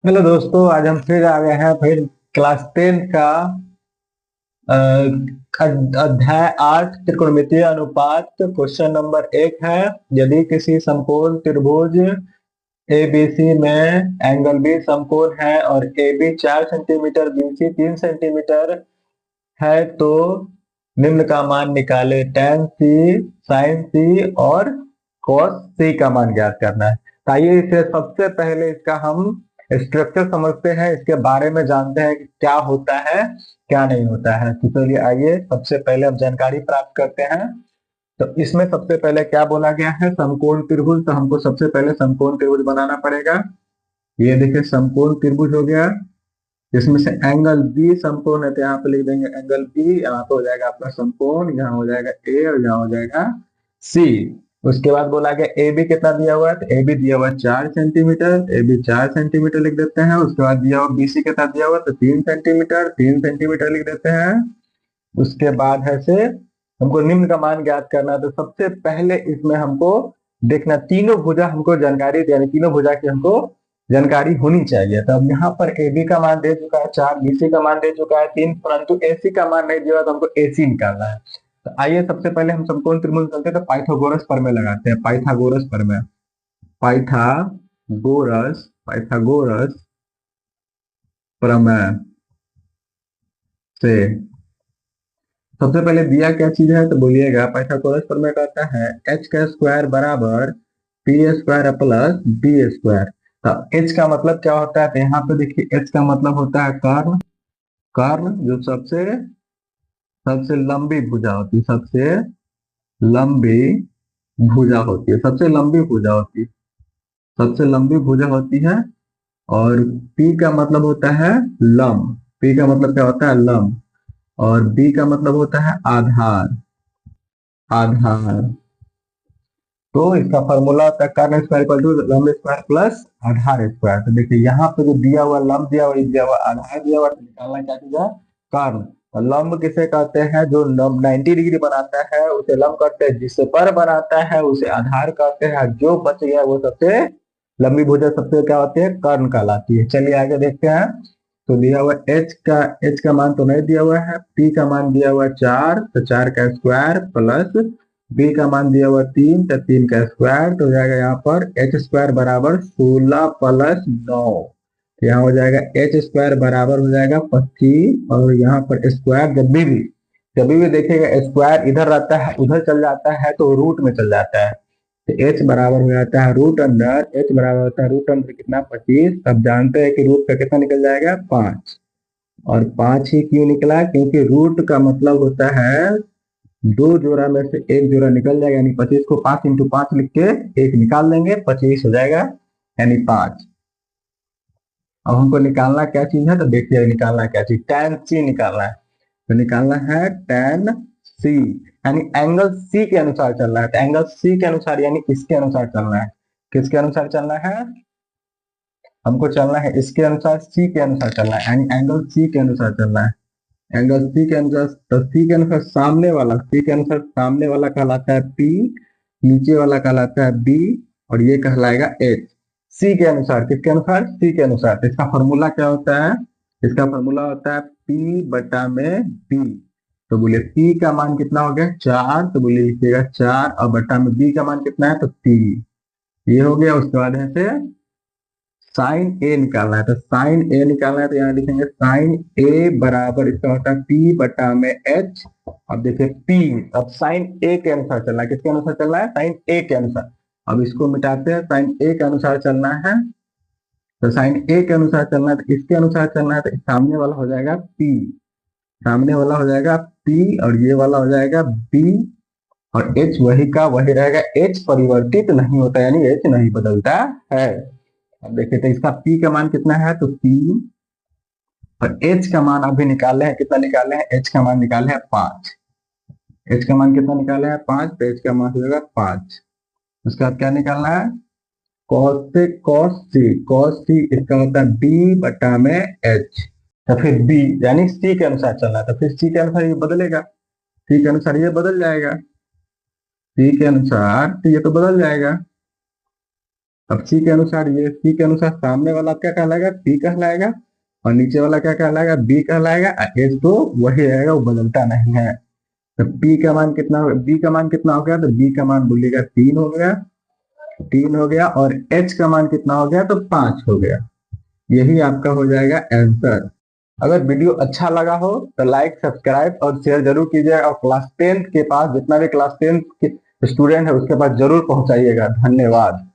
Hello दोस्तों, आज हम फिर आ गए हैं फिर क्लास 10 का अ, अध्याय 8 त्रिकोणमितीय अनुपात। क्वेश्चन नंबर 1 है, यदि किसी समकोण त्रिभुज एबीसी में एंगल बी समकोण है और A B 4 centimetre, BC 3 centimetre है तो निम्न का मान निकाले। tan सी, sin सी और cos सी का मान ज्ञात करना है। तो आइए इसे सबसे पहले इसका हम स्ट्रक्चर समझते हैं, इसके बारे में जानते हैं कि क्या होता है क्या नहीं होता है। तो चलिए आइए सबसे पहले हम जानकारी प्राप्त करते हैं। तो इसमें सबसे पहले क्या बोला गया है, समकोण त्रिभुज। तो हमको सबसे पहले समकोण त्रिभुज बनाना पड़ेगा। ये देखिए समकोण त्रिभुज हो गया, जिसमें से एंगल बी समकोण है, तो यहाँ पे लिख देंगे एंगल बी। यहाँ पे हो जाएगा आपका समकोण, यहाँ हो जाएगा ए और यहाँ हो जाएगा सी। उसके बाद बोला गया ए बी कितना दिया हुआ है, तो ए बी दिया हुआ है 4 सेंटीमीटर, ए बी 4 सेंटीमीटर लिख देते हैं। उसके बाद दिया हुआ बी सी कितना दिया हुआ है, तो 3 सेंटीमीटर, 3 सेंटीमीटर लिख देते हैं। उसके बाद है से हमको निम्न का मान ज्ञात करना है। तो सबसे पहले इसमें हमको देखना, तीनों भुजा हमको जानकारी यानी तीनों भुजा की हमको जानकारी होनी चाहिए। तो अब यहाँ पर ए बी का मान दे चुका है 4, बी सी का मान दे चुका है 3, परंतु ए सी का मान नहीं दिया, तो हमको ए सी निकालना है। तो आइए सबसे पहले हम समकोण त्रिभुज निकालते हैं। तो पाइथागोरस प्रमेय लगाते हैं, पाइथागोरस प्रमेय। पाइथागोरस पाइथागोरस प्रमेय से सबसे पहले दिया क्या चीज है, तो बोलिएगा। पाइथागोरस प्रमेय कहता है एच का स्क्वायर बराबर P square plus B square. तो एच का मतलब क्या होता है, तो यहाँ पे देखिए एच का मतलब होता है कर्ण। कर्ण जो सबसे सबसे लंबी भुजा होती है, सबसे लंबी भुजा होती है, सबसे लंबी भुजा होती है, सबसे लंबी भुजा होती है। और पी का मतलब होता है लंब। पी का मतलब क्या होता है, लंब। और बी का मतलब होता है आधार। आधार। तो इसका फॉर्मूला होता है कर्ण स्क्वायर इक्वल टू लंब स्क्वायर प्लस आधार स्क्वायर। तो देखिए यहाँ पे जो दिया हुआ लंब दिया हुआ, दिया हुआ आधार दिया हुआ, तो निकालना क्या चीज है, कर्ण। और लंब किसे कहते हैं, जो लंब 90 डिग्री बनाता है उसे लंब कहते हैं, जिससे पर बनाता है उसे आधार कहते हैं। जो बच गया वो सबसे लंबी भुजा सबसे क्या होती है, कर्ण कहलाती है। चलिए आगे देखते हैं। तो दिया हुआ एच का मान तो नहीं दिया हुआ है, पी का मान दिया हुआ 4, तो 4 का स्क्वायर प्लस बी का मान दिया हुआ 3, तो 3 का स्क्वायर। तो हो जाएगा यहाँ पर एच स्क्वायर बराबर 16 प्लस 9। यहाँ हो जाएगा एच स्क्वायर बराबर हो जाएगा 25। और यहाँ पर स्क्वायर जब भी देखेगा स्क्वायर इधर रहता है उधर चल जाता है तो रूट में चल जाता है। तो एच बराबर हो जाता है रूट अंडर, एच बराबर होता है रूट अंडर कितना, 25। अब जानते हैं कि रूट का कितना निकल जाएगा, 5। और 5 ही क्यों निकला, क्योंकि रूट का मतलब होता है दो जोड़ा में से एक जोड़ा निकल जाएगा, यानी 25 को 5 × 5 लिख के एक निकाल देंगे, 25 हो जाएगा, यानी 5। अब हमको निकालना क्या चीज है, तो देखिए निकालना क्या चीज, tan सी निकालना है। तो निकालना है tan सी, यानी एंगल सी के अनुसार चलना है। तो एंगल सी के अनुसार यानी इसके अनुसार चलना है। किसके अनुसार चलना है, हमको चलना है इसके अनुसार, सी के अनुसार चलना है, यानी एंगल सी के अनुसार चलना है। एंगल सी के अनुसार, तो सी के अनुसार सामने वाला, सी के अनुसार सामने वाला कहलाता है पी, नीचे वाला कहलाता है बी, और ये कहलाएगा एच। सी के अनुसार, किसके अनुसार, सी के अनुसार। तो इसका फॉर्मूला क्या होता है, इसका फॉर्मूला होता है पी बटा में बी। तो बोलिए पी का मान कितना हो गया, 4। तो बोलिए लिखिएगा 4, और बटा में बी का मान कितना है, तो 3। ये हो गया। उसके बाद है साइन ए निकालना है। तो साइन ए निकालना है, तो यहाँ लिखेंगे साइन ए बराबर इसका होता है पी बटा में एच। अब देखिए पी, अब साइन ए के अनुसार चलना है, किसके अनुसार चलना है, साइन ए के अनुसार। अब इसको मिटाते हैं, साइन ए के अनुसार चलना है। तो साइन ए के अनुसार चलना है, तो इसके अनुसार चलना है, तो सामने वाला हो जाएगा पी, सामने वाला हो जाएगा पी, और ये वाला हो जाएगा बी। और एच वही का वही रहेगा, एच परिवर्तित नहीं होता, यानी एच नहीं बदलता है। अब देखिए तो इसका पी का मान कितना है, तो 3। और एच का मान अभी निकाले हैं, कितना निकाले हैं, एच का मान निकाले हैं 5। एच का मान कितना निकाले हैं, 5। तो एच का मान हो जाएगा 5। उसके बाद क्या निकालना है, कॉस से कॉस सी, कॉस सी इसका होता है बी बटा में एच। तो फिर बी यानी सी के अनुसार चलना है, तो फिर सी के अनुसार ये बदलेगा, सी के अनुसार ये बदल जाएगा, सी के अनुसार तो ये तो बदल जाएगा। अब सी के अनुसार, ये सी के अनुसार सामने वाला क्या कहलाएगा, पी कहलाएगा, और नीचे वाला क्या कहलाएगा, बी कहलाएगा। एच तो वही रहेगा, वो बदलता नहीं है। तो पी का मान कितना, बी का मान कितना हो गया, तो बी का मान बोलिएगा 3 हो गया, 3 हो गया, और एच का मान कितना हो गया, तो 5 हो गया। यही आपका हो जाएगा आंसर। अगर वीडियो अच्छा लगा हो तो लाइक, सब्सक्राइब और शेयर जरूर कीजिएगा, और क्लास 10th के पास, जितना भी क्लास 10th के स्टूडेंट है उसके पास जरूर पहुंचाइएगा। धन्यवाद।